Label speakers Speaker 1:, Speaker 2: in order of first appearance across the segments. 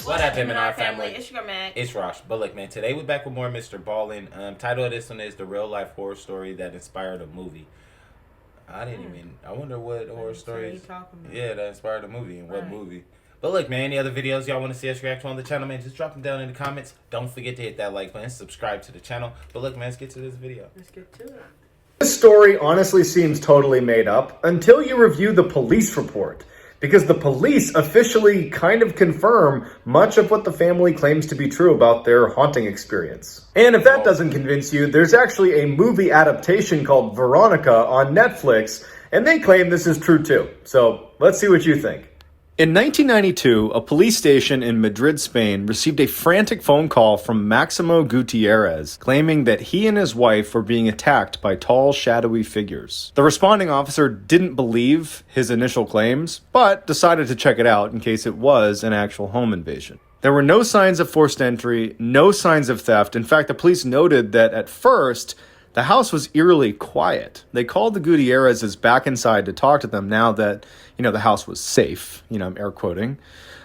Speaker 1: What up, M&R family?
Speaker 2: It's your Magg.
Speaker 1: It's Rosh. But look, man, today we're back with more MrBallen. Title of this one is The Real Life Horror Story That Inspired a Movie. I wonder what horror stories. Yeah, that inspired a movie and what movie. But look, man, any other videos y'all want to see us react to on the channel, man, just drop them down in the comments. Don't forget to hit that like button, subscribe to the channel. But look, man, let's get to this video.
Speaker 2: Let's get to it.
Speaker 3: This story honestly seems totally made up until you review the police report, because the police officially kind of confirm much of what the family claims to be true about their haunting experience. And if that doesn't convince you, there's actually a movie adaptation called Veronica on Netflix, and they claim this is true too. So let's see what you think. In 1992, a police station in Madrid, Spain, received a frantic phone call from Maximo Gutierrez, claiming that he and his wife were being attacked by tall, shadowy figures. The responding officer didn't believe his initial claims, but decided to check it out in case it was an actual home invasion. There were no signs of forced entry, no signs of theft. In fact, the police noted that at first, the house was eerily quiet. They called the Gutierrezes back inside to talk to them now that, the house was safe. I'm air quoting.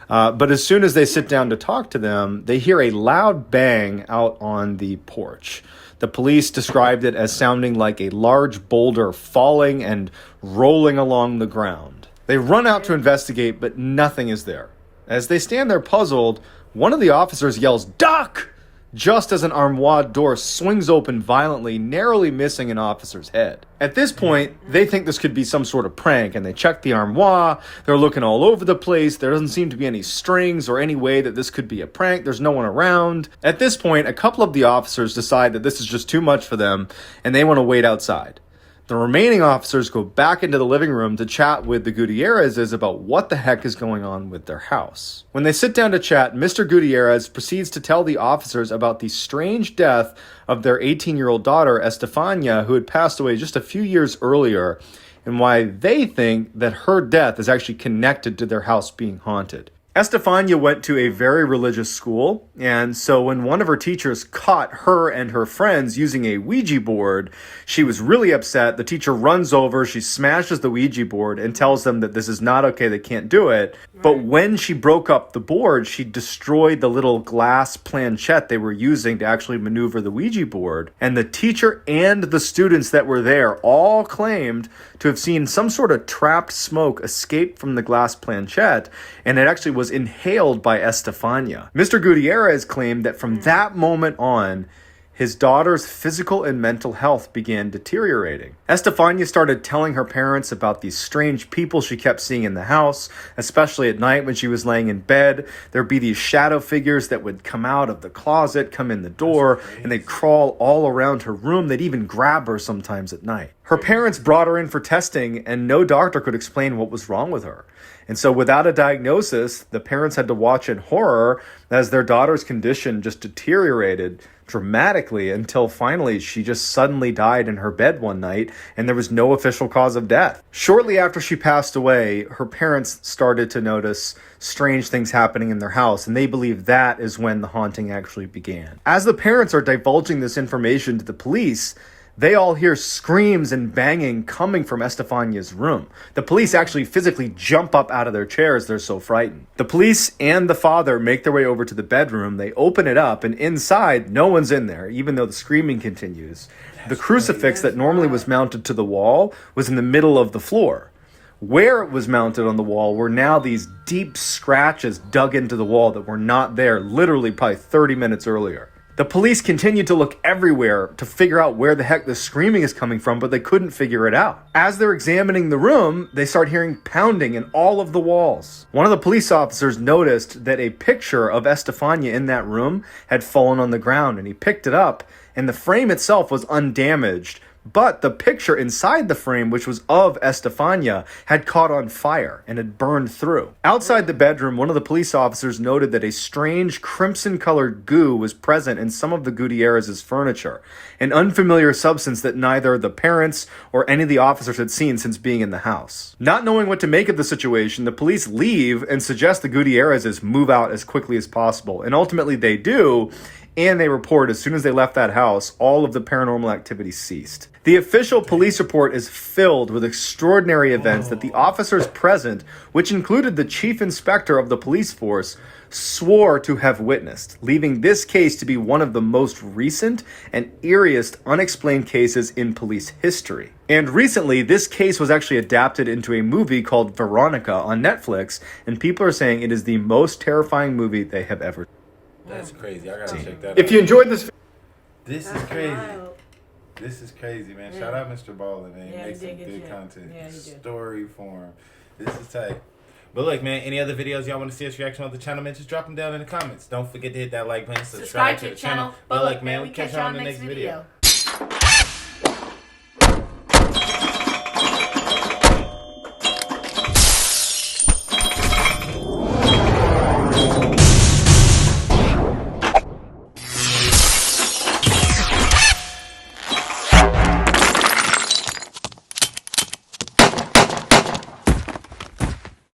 Speaker 3: But as soon as they sit down to talk to them, they hear a loud bang out on the porch. The police described it as sounding like a large boulder falling and rolling along the ground. They run out to investigate, but nothing is there. As they stand there puzzled, one of the officers yells, "Duck!" just as an armoire door swings open violently, narrowly missing an officer's head. At this point, they think this could be some sort of prank, and they check the armoire. They're looking all over the place. There doesn't seem to be any strings or any way that this could be a prank. There's no one around. At this point, a couple of the officers decide that this is just too much for them, and they want to wait outside. The remaining officers go back into the living room to chat with the Gutierrezes about what the heck is going on with their house. When they sit down to chat, Mr. Gutierrez proceeds to tell the officers about the strange death of their 18-year-old daughter, Estefania, who had passed away just a few years earlier, and why they think that her death is actually connected to their house being haunted. Estefania went to a very religious school, and so when one of her teachers caught her and her friends using a Ouija board, she was really upset. The teacher runs over, she smashes the Ouija board and tells them that this is not okay, they can't do it. But when she broke up the board, she destroyed the little glass planchette they were using to actually maneuver the Ouija board. And the teacher and the students that were there all claimed to have seen some sort of trapped smoke escape from the glass planchette, and it actually was inhaled by Estefania. Mr. Gutierrez claimed that from that moment on, his daughter's physical and mental health began deteriorating. Estefania started telling her parents about these strange people she kept seeing in the house, especially at night when she was laying in bed. There'd be these shadow figures that would come out of the closet, come in the door, and they'd crawl all around her room. They'd even grab her sometimes at night. Her parents brought her in for testing, and no doctor could explain what was wrong with her. And so without a diagnosis, the parents had to watch in horror as their daughter's condition just deteriorated dramatically until finally she just suddenly died in her bed one night, and there was no official cause of death. Shortly after she passed away, her parents started to notice strange things happening in their house, and they believe that is when the haunting actually began. As the parents are divulging this information to the police, they all hear screams and banging coming from Estefania's room. The police actually physically jump up out of their chairs, they're so frightened. The police and the father make their way over to the bedroom. They open it up, and inside, no one's in there, even though the screaming continues. The crucifix that normally was mounted to the wall was in the middle of the floor. Where it was mounted on the wall were now these deep scratches dug into the wall that were not there literally probably 30 minutes earlier. The police continued to look everywhere to figure out where the heck the screaming is coming from, but they couldn't figure it out. As they're examining the room, they start hearing pounding in all of the walls. One of the police officers noticed that a picture of Estefania in that room had fallen on the ground, and he picked it up, and the frame itself was undamaged, But the picture inside the frame, which was of Estefania, had caught on fire and had burned through. Outside the bedroom, one of the police officers noted that a strange crimson-colored goo was present in some of the Gutierrez's furniture, an unfamiliar substance that neither the parents or any of the officers had seen since being in the house. Not knowing what to make of the situation, the police leave and suggest the Gutierrez's move out as quickly as possible, and ultimately they do, and they report as soon as they left that house, all of the paranormal activity ceased. The official police report is filled with extraordinary events that the officers present, which included the chief inspector of the police force, swore to have witnessed, leaving this case to be one of the most recent and eeriest unexplained cases in police history. And recently, this case was actually adapted into a movie called Veronica on Netflix, and people are saying it is the most terrifying movie they have ever seen.
Speaker 1: That's crazy. I gotta check that out.
Speaker 3: If you enjoyed this...
Speaker 1: This is crazy. This is crazy, man. Shout out MrBallen, man. He makes some good content.
Speaker 2: Yeah,
Speaker 1: Story form. This is tight. But look, man, any other videos y'all want to see us reaction on the channel, man, just drop them down in the comments. Don't forget to hit that like button, subscribe to the channel. But look, man, we catch y'all on the next video.